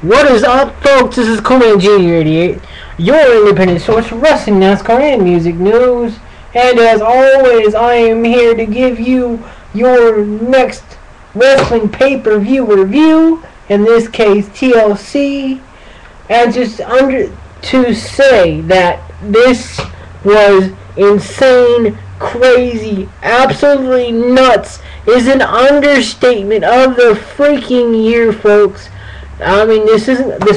What is up, folks? This is Coleman Jr. 88, your independent source for wrestling, NASCAR, and music news. And as always, I am here to give you your next wrestling pay-per-view review. In this case, TLC. And just to say that this was insane, crazy, absolutely nuts is an understatement of the freaking year, folks. I mean, this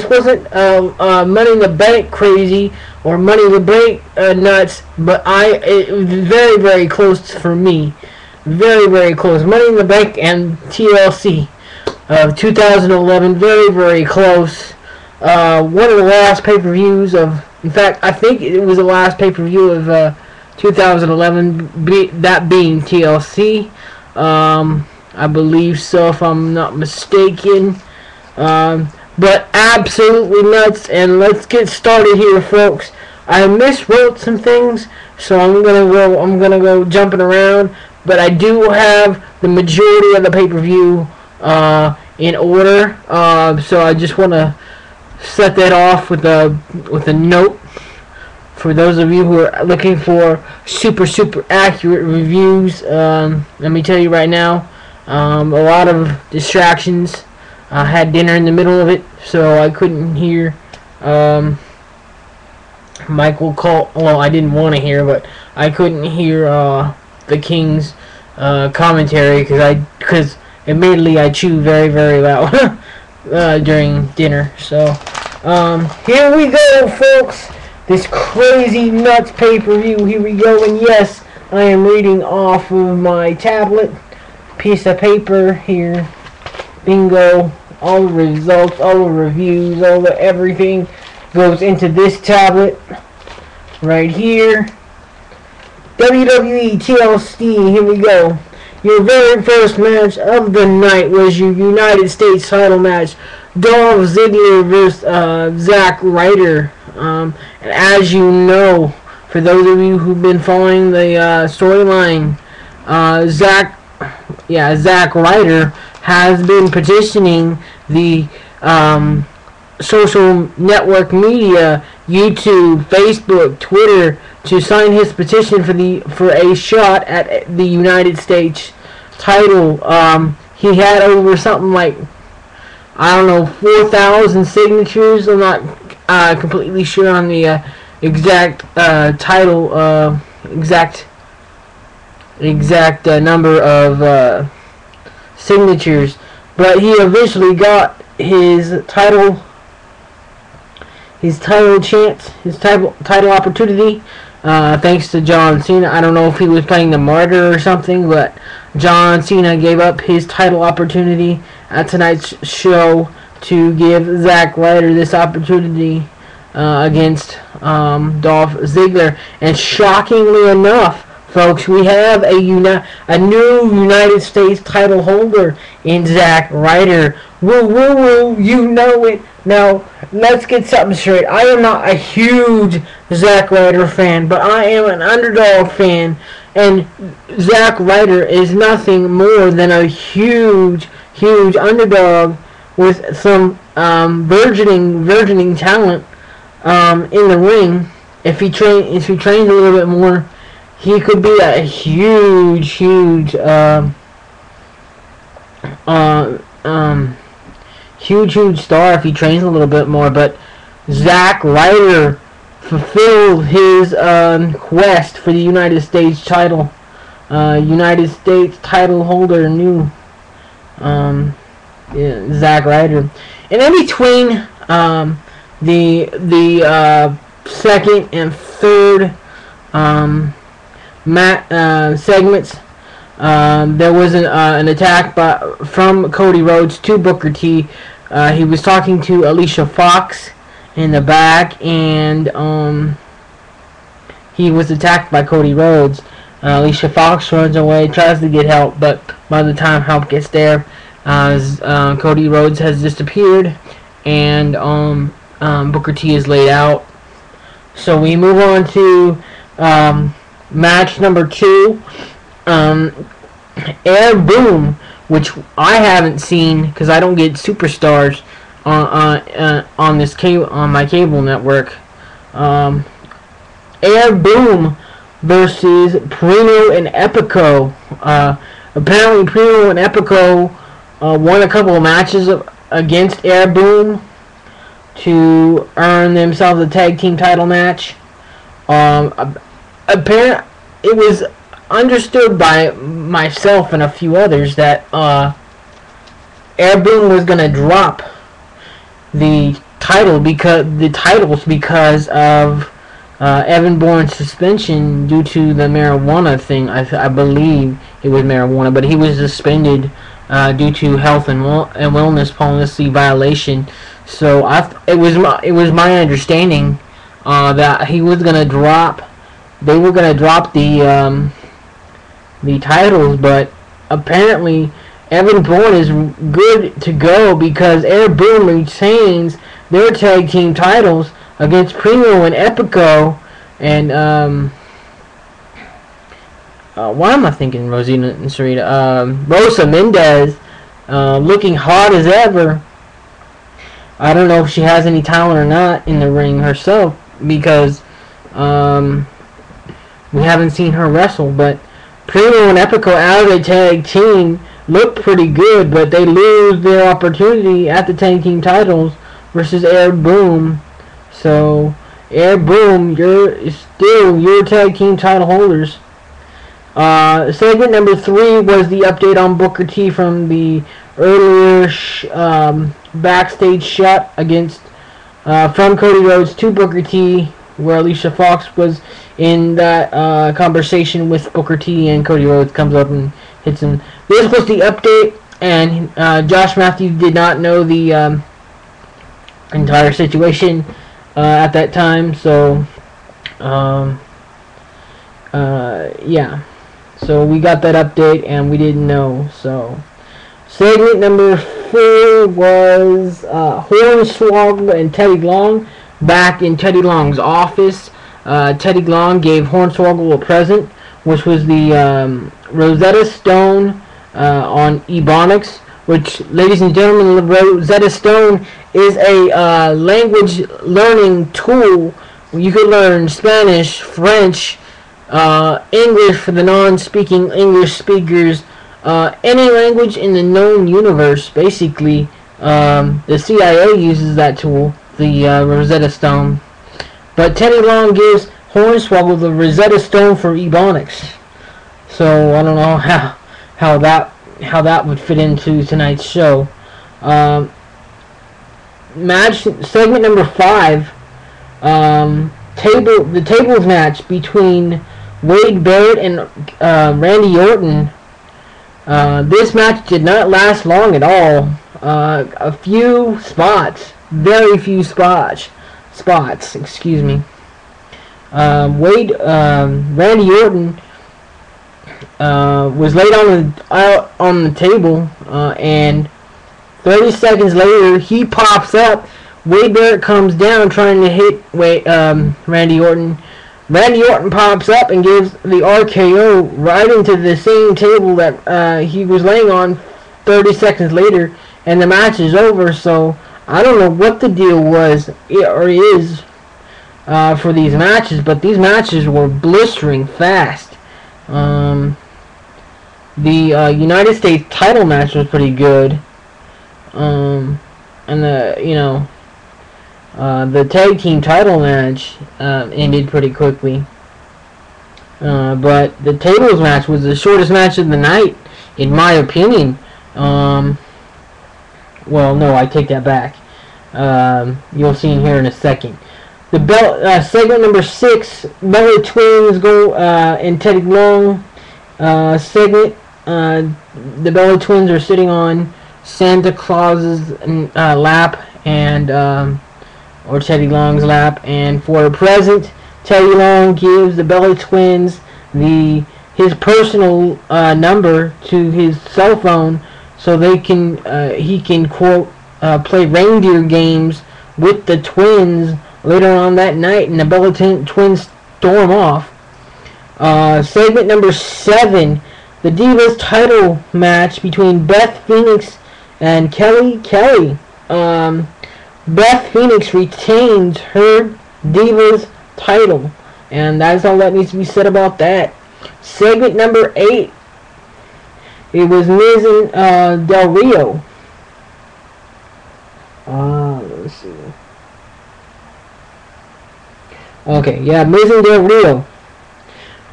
wasn't Money in the Bank crazy or Money in the Bank nuts, but it was very, very close for me. Very, very close. Money in the Bank and TLC of 2011, very, very close. One of the last pay-per-views of, in fact, I think it was the last pay-per-view of 2011, that being TLC. I believe so, if I'm not mistaken. But absolutely nuts, and let's get started here, folks. I miswrote some things, so I'm gonna go jumping around, but I do have the majority of the pay-per-view in order. So I just want to set that off with a note for those of you who are looking for super accurate reviews. Let me tell you right now, a lot of distractions. I had dinner in the middle of it, so I couldn't hear Michael call. Well, I didn't want to hear, but I couldn't hear the King's commentary because admittedly I chew very, very loud during dinner. So here we go, folks. This crazy nuts pay-per-view. Here we go, and yes, I am reading off of my tablet, piece of paper here. Bingo. All the results, all the reviews, all the everything goes into this tablet right here. WWE TLC, here we go. Your very first match of the night was your United States title match. Dolph Ziggler vs. Zack Ryder. And as you know, for those of you who've been following the storyline, Zack Ryder has been petitioning the social network media, YouTube, Facebook, Twitter, to sign his petition for a shot at the United States title. He had over something like, I don't know, 4,000 signatures. I'm not completely sure on the exact title, exact number of signatures, but he eventually got his title chance, his title opportunity, thanks to John Cena. I don't know if he was playing the martyr or something, but John Cena gave up his title opportunity at tonight's show to give Zack Ryder this opportunity against Dolph Ziggler. And shockingly enough, folks, we have a new United States title holder in Zack Ryder. Woo, woo, woo, you know it. Now, let's get something straight. I am not a huge Zack Ryder fan, but I am an underdog fan. And Zack Ryder is nothing more than a huge underdog with some burgeoning talent in the ring. If he trains a little bit more, he could be a huge star if he trains a little bit more. But Zack Ryder fulfilled his quest for the United States title. United States title holder, new Zack Ryder. And in between the second and third segments, there was an attack from Cody Rhodes to Booker T. He was talking to Alicia Fox in the back, and he was attacked by Cody Rhodes. Alicia Fox runs away, tries to get help, but by the time help gets there, Cody Rhodes has disappeared, and Booker T is laid out. So we move on to match number 2, Air Boom, which I haven't seen because I don't get Superstars. on my cable network. Air Boom versus Primo and Epico. Apparently, Primo and Epico won a couple of matches against Air Boom to earn themselves a tag team title match. Apparently, it was understood by myself and a few others that Air Boom was gonna drop the titles because of Evan Bourne's suspension due to the marijuana thing. I believe it was marijuana, but he was suspended due to health and wellness policy violation. So it was my understanding that he was gonna drop. They were gonna drop the titles, but apparently Evan Bourne is good to go because Air Boom retains their tag team titles against Primo and Epico, and why am I thinking Rosina and Sarita? Rosa Mendez, looking hot as ever. I don't know if she has any talent or not in the ring herself because we haven't seen her wrestle. But Primo and Epico out of the tag team look pretty good, but they lose their opportunity at the tag team titles versus Air Boom. So Air Boom, you're still your tag team title holders. Segment number 3 was the update on Booker T from the earlier backstage shot against from Cody Rhodes to Booker T, where Alicia Fox was in that conversation with Booker T, and Cody Rhodes comes up and hits him. This was the update, and Josh Matthews did not know the entire situation at that time, so yeah, so we got that update and we didn't know. So segment number 4 was Hornswoggle and Teddy Long back in Teddy Long's office. Teddy Long gave Hornswoggle a present, which was the Rosetta Stone on Ebonics, which, ladies and gentlemen, the Rosetta Stone is a language learning tool where you could learn Spanish, French, English for the non-speaking English speakers, any language in the known universe. Basically, the CIA uses that tool, the Rosetta Stone. But Teddy Long gives Hornswoggle the Rosetta Stone for Ebonics. So I don't know how that would fit into tonight's show. Match segment number 5. The tables match between Wade Barrett and Randy Orton. This match did not last long at all. A few spots, very few spots. Excuse me. Randy Orton was laid on the table, and 30 seconds later he pops up. Wade Barrett comes down trying to hit Randy Orton. Randy Orton pops up and gives the RKO right into the same table that he was laying on 30 seconds later, and the match is over. So I don't know what the deal was or is for these matches, but these matches were blistering fast. The United States title match was pretty good, and the tag team title match ended pretty quickly. But the tables match was the shortest match of the night, in my opinion. Well, no, I take that back. You'll see in here in a second. The segment number 6, Bella Twins go and Teddy Long segment. The Bella Twins are sitting on Santa Claus's lap and or Teddy Long's lap, and for a present, Teddy Long gives the Bella Twins his personal number to his cell phone, so he can quote play reindeer games with the twins later on that night, and the Bella Twins storm off. Segment number 7, the Divas title match between Beth Phoenix and Kelly Kelly. Beth Phoenix retains her Divas title. And that's all that needs to be said about that. Segment number 8. It was Miz and Del Rio. Let's see. Okay, yeah, Miz and Del Rio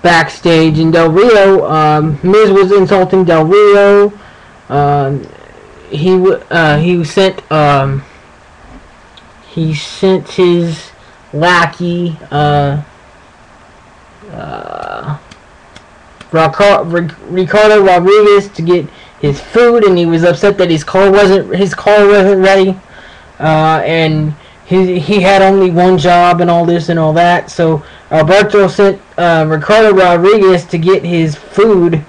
backstage, and Del Rio, Miz was insulting Del Rio. He sent his lackey Ricardo Rodriguez to get his food, and he was upset that his car wasn't ready, and he had only one job and all this and all that. So Alberto sent Ricardo Rodriguez to get his food,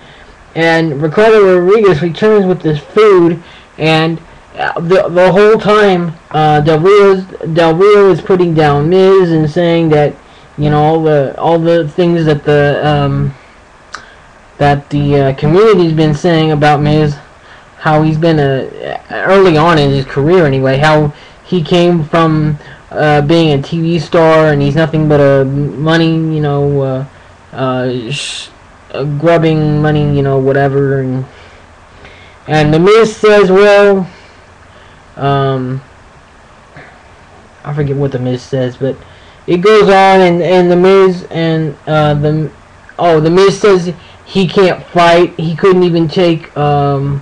and Ricardo Rodriguez returns with this food, and the whole time Del Rio is putting down Miz and saying that, you know, all the things that the community's been saying about Miz, how he's been early on in his career anyway, how he came from being a TV star and he's nothing but a money, you know, grubbing money, you know, whatever, and the Miz says, well, I forget what the Miz says, but it goes on, and the Miz and the Miz says he can't fight. He couldn't even take Alberto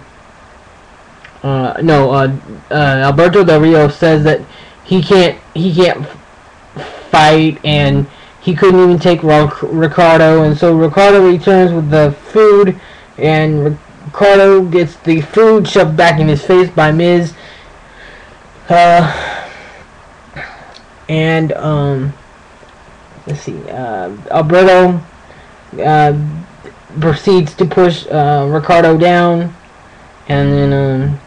Del Rio says that he can't fight, and he couldn't even take Ricardo, and so Ricardo returns with the food, and Ricardo gets the food shoved back in his face by Miz. Let's see. Alberto proceeds to push Ricardo down, and then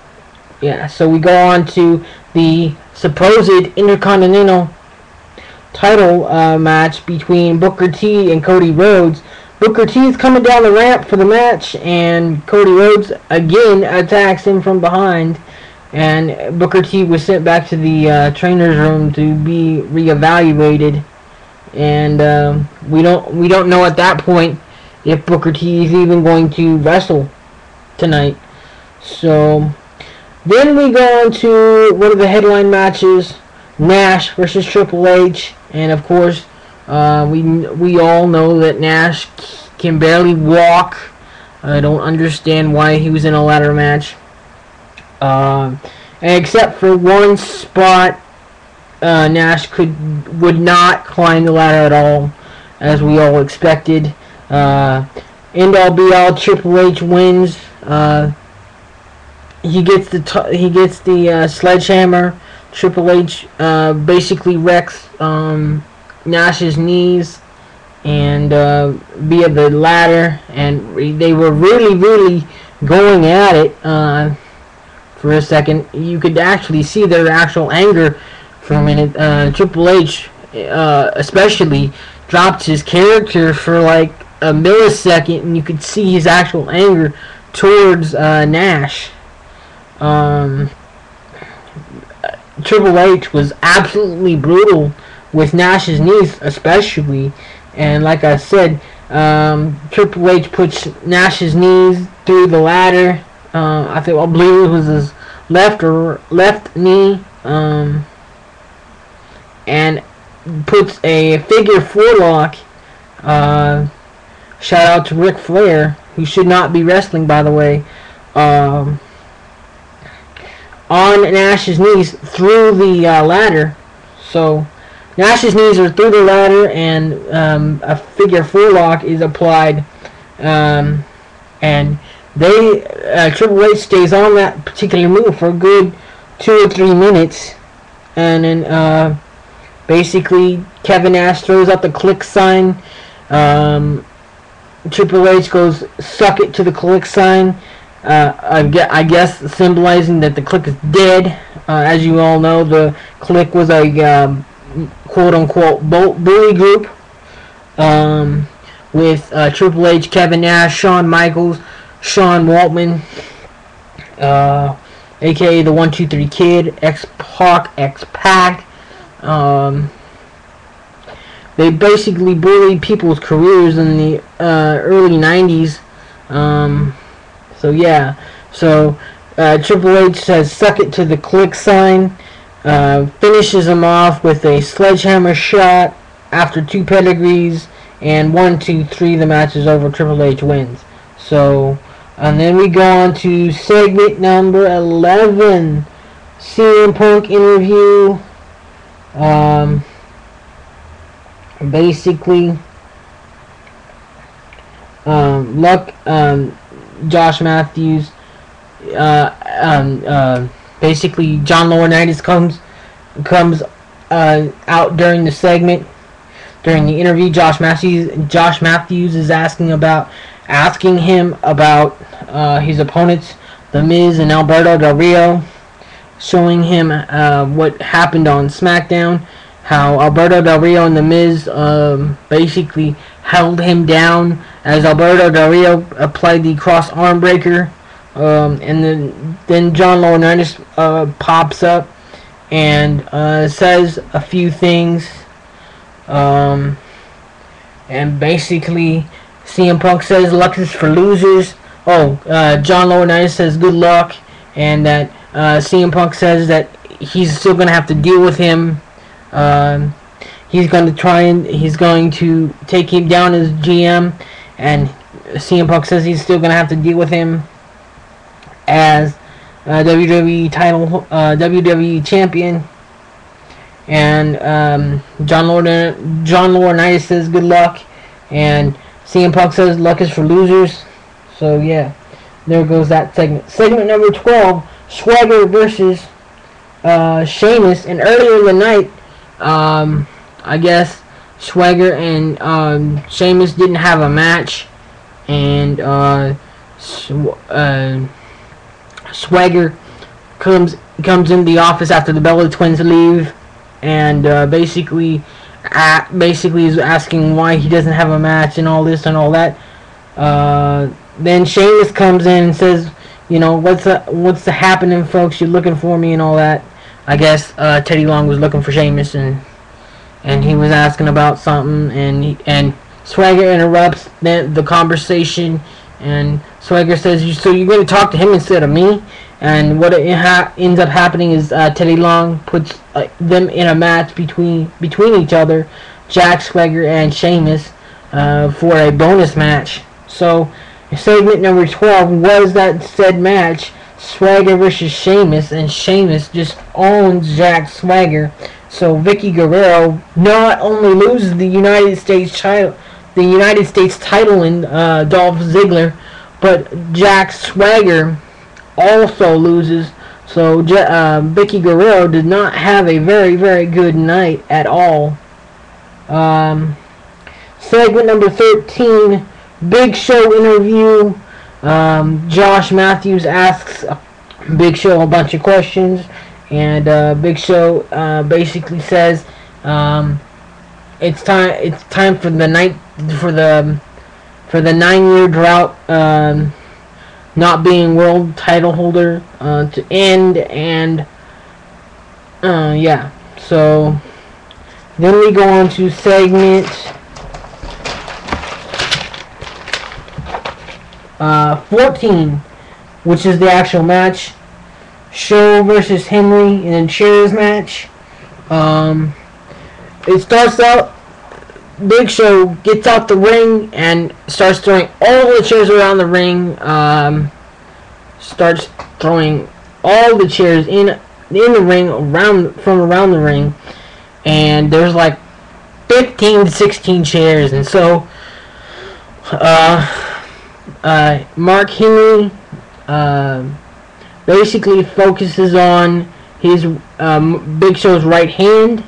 yeah. So we go on to the supposed Intercontinental title match between Booker T and Cody Rhodes. Booker T is coming down the ramp for the match, and Cody Rhodes again attacks him from behind. And Booker T was sent back to the trainer's room to be reevaluated, and we don't know at that point if Booker T is even going to wrestle tonight. So then we go on to one of the headline matches, Nash versus Triple H, and of course we all know that Nash can barely walk. I don't understand why he was in a ladder match. Except for one spot, Nash would not climb the ladder at all, as we all expected. End all be all, Triple H wins. He gets the sledgehammer. Triple H basically wrecks Nash's knees, and via the ladder, and they were really going at it. For a second, you could actually see their actual anger for a minute. Triple H, especially, dropped his character for like a millisecond, and you could see his actual anger towards Nash. Triple H was absolutely brutal with Nash's knees, especially, and like I said, Triple H puts Nash's knees through the ladder. I believe it was his left knee, and puts a figure 4 lock. Shout out to Ric Flair, who should not be wrestling, by the way, on Nash's knees through the ladder. So Nash's knees are through the ladder, and a figure 4 lock is applied, and Triple H stays on that particular move for a good 2 or 3 minutes, and then basically Kevin Nash throws out the click sign. Triple H goes, "Suck it," to the click sign. I guess symbolizing that the click is dead. As you all know, the click was a quote-unquote bully group with Triple H, Kevin Nash, Shawn Michaels, Sean Waltman, aka the 1-2-3 Kid, X-Pac. They basically bullied people's careers in the early 90s. So yeah, so Triple H says suck it to the click sign, finishes him off with a sledgehammer shot after 2 pedigrees, and 1-2-3, the match is over. Triple H wins. So, and then we go on to segment number 11, CM Punk interview. Basically, Josh Matthews, basically John Laurinaitis comes out during the segment. During the interview, Josh Matthews is asking him about his opponents, The Miz and Alberto Del Rio, showing him what happened on SmackDown, how Alberto Del Rio and The Miz basically held him down as Alberto Del Rio applied the cross arm breaker, and then John Laurinaitis pops up and says a few things, and basically CM Punk says luck is for losers. John Laurinaitis says good luck, and that CM Punk says that he's still going to have to deal with him. He's going to take him down as GM, and CM Punk says he's still going to have to deal with him as WWE champion. And John Laurinaitis says good luck, and CM Punk says luck is for losers. So yeah, there goes that segment. Segment number 12, Swagger versus Sheamus. And earlier in the night, I guess Swagger and Sheamus didn't have a match, and Swagger comes in the office after the Bella Twins leave, and basically is asking why he doesn't have a match and all this and all that. Then Sheamus comes in and says, you know, what's the happening, folks? You're looking for me and all that. I guess Teddy Long was looking for Sheamus, and he was asking about something, and Swagger interrupts the conversation, and Swagger says, so you're going to talk to him instead of me? And what ends up happening is Teddy Long puts them in a match between each other, Jack Swagger and Sheamus, for a bonus match. So segment number 12 was that said match, Swagger versus Sheamus, and Sheamus just owns Jack Swagger. So Vicky Guerrero not only loses the United States title in Dolph Ziggler, but Jack Swagger also loses. So Vicky Guerrero did not have a very, very good night at all. Segment number 13, Big Show interview. Josh Matthews asks Big Show a bunch of questions, and Big Show basically says it's time for the 9-year drought, not being world title holder, to end, and yeah. So then we go on to segment 14, which is the actual match, Show versus Henry in a chairs match. It starts out, Big Show gets out the ring and starts throwing all the chairs around the ring. Starts throwing all the chairs in the ring around the ring, and there's like 15 to 16 chairs, and so Mark Henry basically focuses on his Big Show's right hand,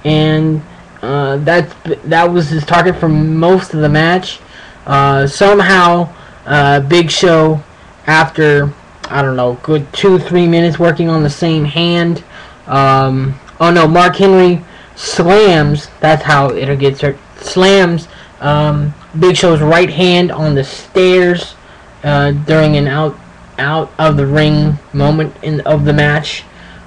and that was his target for most of the match. Somehow Big Show, after I don't know, good 2-3 minutes working on the same hand, Mark Henry slams, that's how it gets hurt, slams Big Show's right hand on the stairs during an out of the ring moment of the match,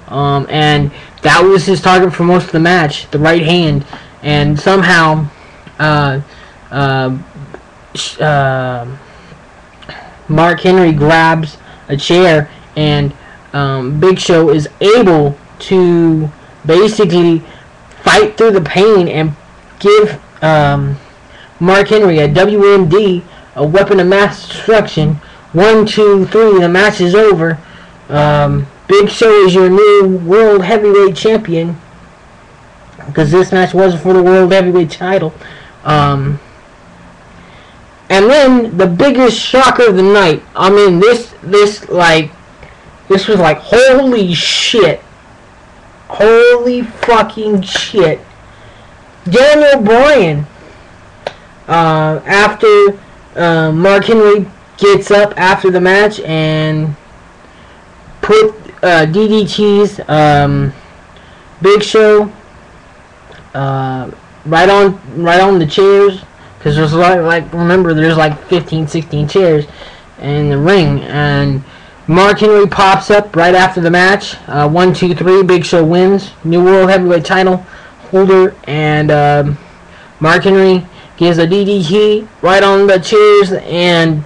and that was his target for most of the match, the right hand, and somehow Mark Henry grabs a chair, and Big Show is able to basically fight through the pain and give Mark Henry a WMD, a weapon of mass destruction. 1, 2, 3, the match is over. Big Show is your new World Heavyweight Champion, because this match wasn't for the World Heavyweight title. And then the biggest shocker of the night. I mean, this was like, holy shit. Holy fucking shit. Daniel Bryan, after Mark Henry gets up after the match and put DDT's Big Show right on the chairs, because there's remember, there's like 15, 16 chairs in the ring, and Mark Henry pops up right after the match. 1, 2, 3, Big Show wins, new World Heavyweight title holder, and Mark Henry gives a DDT right on the chairs, and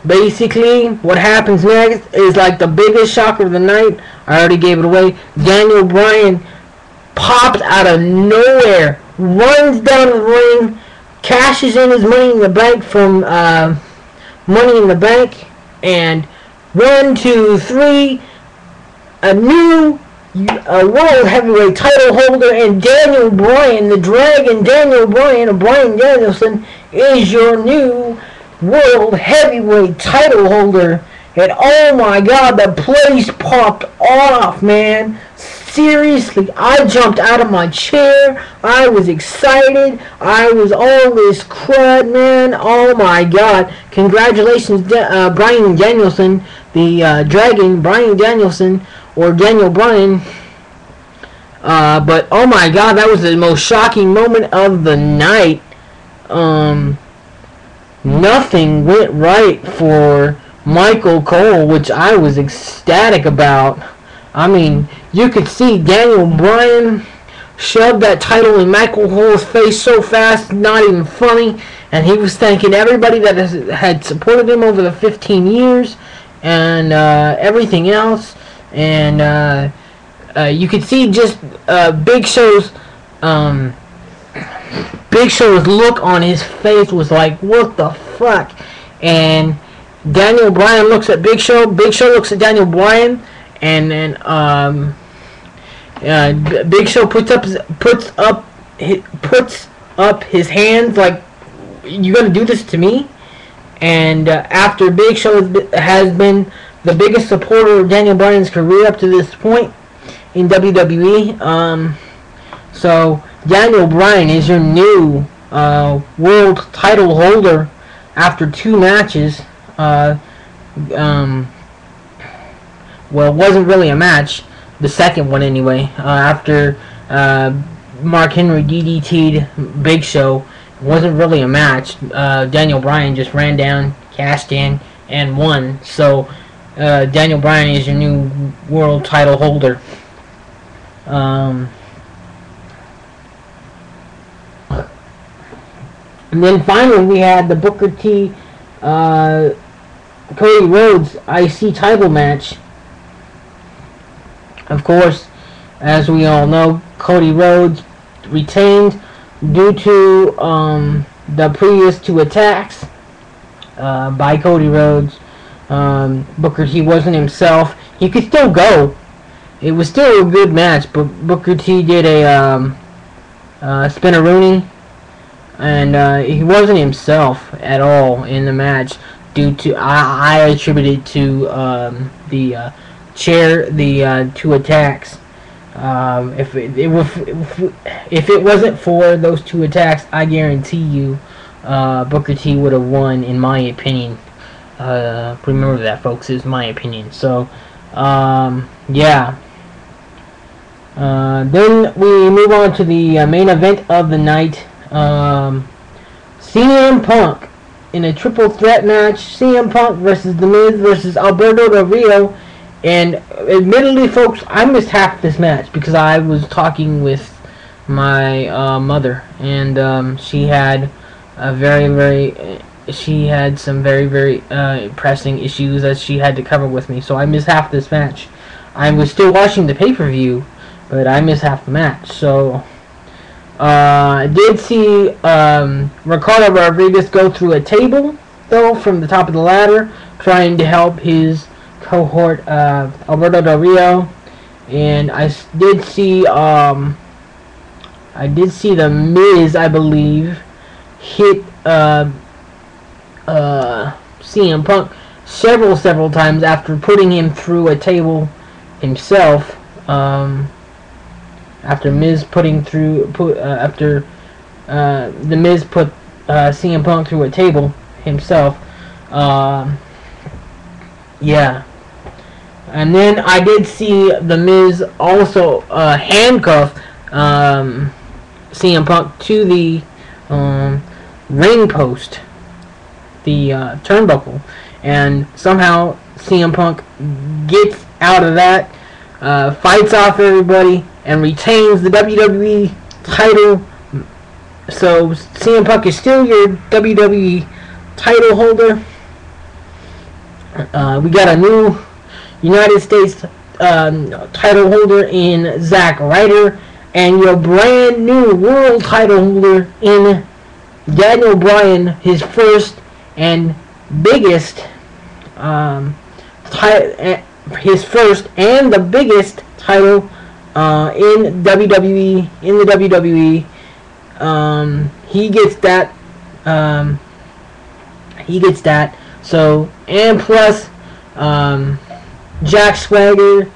basically what happens next is like the biggest shocker of the night. I already gave it away. Daniel Bryan pops out of nowhere, runs down the ring, cashes in his Money in the Bank from Money in the Bank, and 1, 2, 3, a new World Heavyweight title holder, and Daniel Bryan, the Dragon Daniel Bryan of Bryan Danielson, is your new World Heavyweight title holder. And oh my god, the place popped off, man. Seriously, I jumped out of my chair. I was excited. I was all this crud, man. Oh my god. Congratulations, Bryan Danielson, the Dragon, Bryan Danielson, or Daniel Bryan. But oh my god, that was the most shocking moment of the night. Nothing went right for Michael Cole, which I was ecstatic about. I mean, you could see Daniel Bryan shoved that title in Michael Cole's face so fast, not even funny, and he was thanking everybody that had supported him over the 15 years and everything else, and you could see just Big Show's look on his face was like, what the fuck? And Daniel Bryan looks at Big Show. Big Show looks at Daniel Bryan, and then Big Show puts up his hands like, you gonna do this to me? And after Big Show has been the biggest supporter of Daniel Bryan's career up to this point in WWE, so Daniel Bryan is your new world title holder after 2 matches. Well, it wasn't really a match, the second one anyway. After Mark Henry DDT'd Big Show, it wasn't really a match. Daniel Bryan just ran down, cashed in, and won. So Daniel Bryan is your new world title holder. And then finally we had the Booker T Cody Rhodes IC title match. Of course, as we all know, Cody Rhodes retained due to the previous 2 attacks by Cody Rhodes. Booker T wasn't himself. He could still go. It was still a good match, but Booker T did a spinneroonie, and he wasn't himself at all in the match. Due to, I attribute it to the 2 attacks. If it wasn't for those 2 attacks, I guarantee you Booker T would have won, in my opinion. Remember that, folks, is my opinion. So yeah. Then we move on to the main event of the night. CM Punk in a triple threat match: CM Punk versus The Miz versus Alberto Del Rio. And admittedly, folks, I missed half this match because I was talking with my mother, and she had some very pressing issues that she had to cover with me. So I missed half this match. I was still watching the pay-per-view, but I missed half the match. So I did see Ricardo Rodriguez go through a table, though, from the top of the ladder, trying to help his cohort Alberto Del Rio. And I did see The Miz, I believe, hit CM Punk several times after putting him through a table himself. After The Miz put CM Punk through a table himself. Yeah. And then I did see The Miz also handcuff CM Punk to the ring post, the turnbuckle, and somehow CM Punk gets out of that, fights off everybody, and retains the WWE title. So CM Punk is still your WWE title holder. We got a new United States title holder in Zack Ryder, and your brand new world title holder in Daniel Bryan, his first and biggest his first and the biggest title in WWE, in the WWE. He gets that. So, and plus Jack Swagger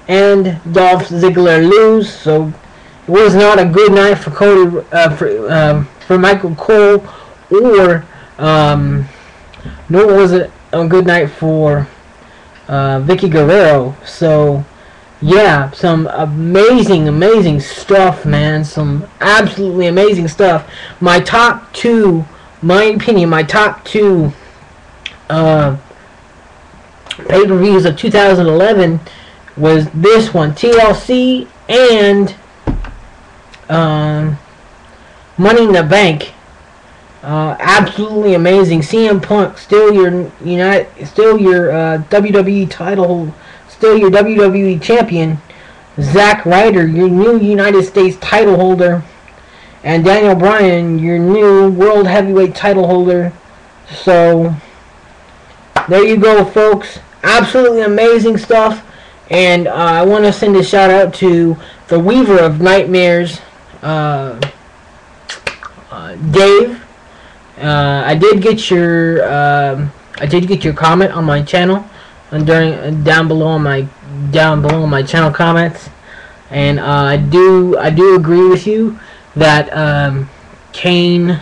and Dolph Ziggler lose. So it was not a good night for Cody, for Michael Cole, or nor was it a good night for Vicky Guerrero. So yeah, some amazing stuff, man. Some absolutely amazing stuff. My top two pay-per-views of 2011 was this one, TLC, and Money in the Bank. Absolutely amazing. CM Punk still your WWE title, still your WWE champion. Zack Ryder, your new United States title holder, and Daniel Bryan, your new World Heavyweight title holder. So there you go, folks. Absolutely amazing stuff. And I want to send a shout out to the Weaver of Nightmares, Dave. I did get your comment on my channel, and down below on my channel comments, and I do agree with you that Kane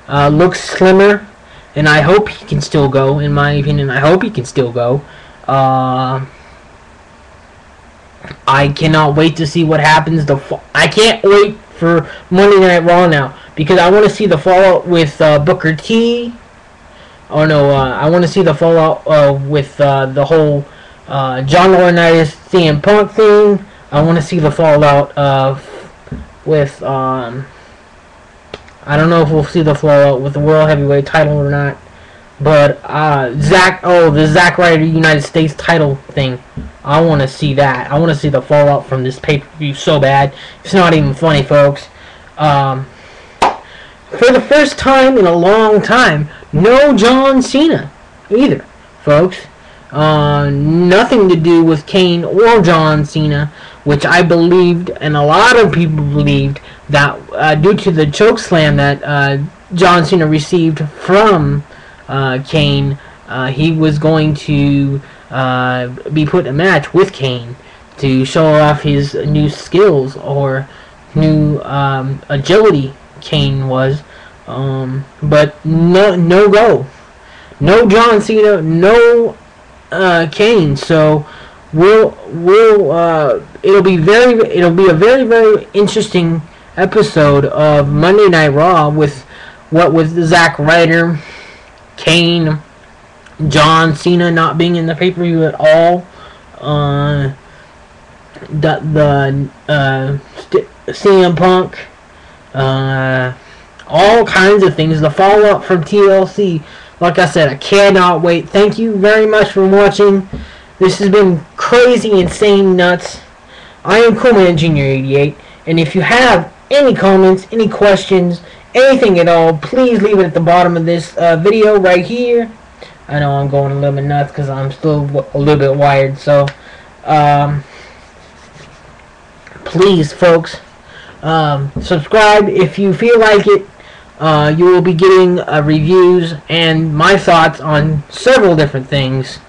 looks slimmer, and I hope he can still go. In my opinion, I hope he can still go. I cannot wait to see what happens. I can't wait for Monday Night Raw now, because I want to see the fallout with Booker T. Oh no, I want to see the fallout with the whole John Laurinaitis CM Punk thing. I want to see the fallout with I don't know if we'll see the fallout with the World Heavyweight title or not, but the Zack Ryder United States title thing. I want to see that. I want to see the fallout from this pay-per-view so bad. It's not even funny, folks. For the first time in a long time, no John Cena either, folks. Nothing to do with Kane or John Cena, which I believed, and a lot of people believed, that due to the chokeslam that John Cena received from Kane, he was going to be put in a match with Kane to show off his new skills, or new agility Kane was. But no go. No John Cena, no Kane. So it'll be a very interesting episode of Monday Night Raw with Zack Ryder Kane, John Cena not being in the pay-per-view at all. CM Punk, all kinds of things. The follow-up from TLC. Like I said, I cannot wait. Thank you very much for watching. This has been crazy, insane, nuts. I am Coolman Junior 88, and if you have any comments, any questions, anything at all, please leave it at the bottom of this video right here. I know I'm going a little bit nuts because I'm still a little bit wired, so please, folks, subscribe if you feel like it. You will be getting reviews and my thoughts on several different things.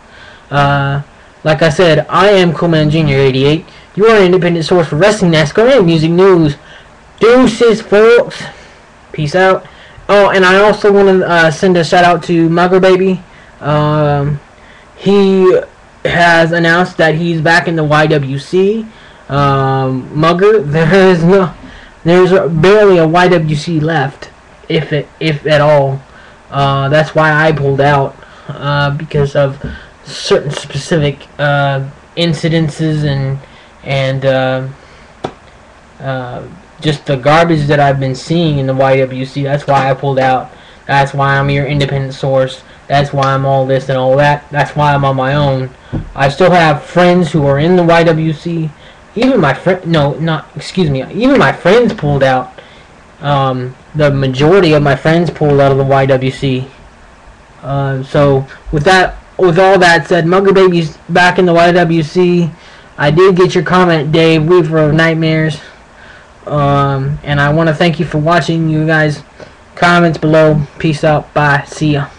Like I said, I am Coolman Junior 88. You are an independent source for wrestling, NASCAR, and music news. Deuces, folks. Peace out. Oh, and I also want to send a shout out to Mugger Baby. He has announced that he's back in the YWC. Mugger, there's barely a YWC left, if at all. That's why I pulled out, because of certain specific incidences and just the garbage that I've been seeing in the YWC. That's why I pulled out. That's why I'm your independent source. That's why I'm all this and all that. That's why I'm on my own. I still have friends who are in the YWC. Even my even my friends pulled out. The majority of my friends pulled out of the YWC. So with all that said, Mugger Baby's back in the YWC. I did get your comment, Dave Weaver of Nightmares. And I want to thank you for watching. You guys, comments below. Peace out. Bye. See ya.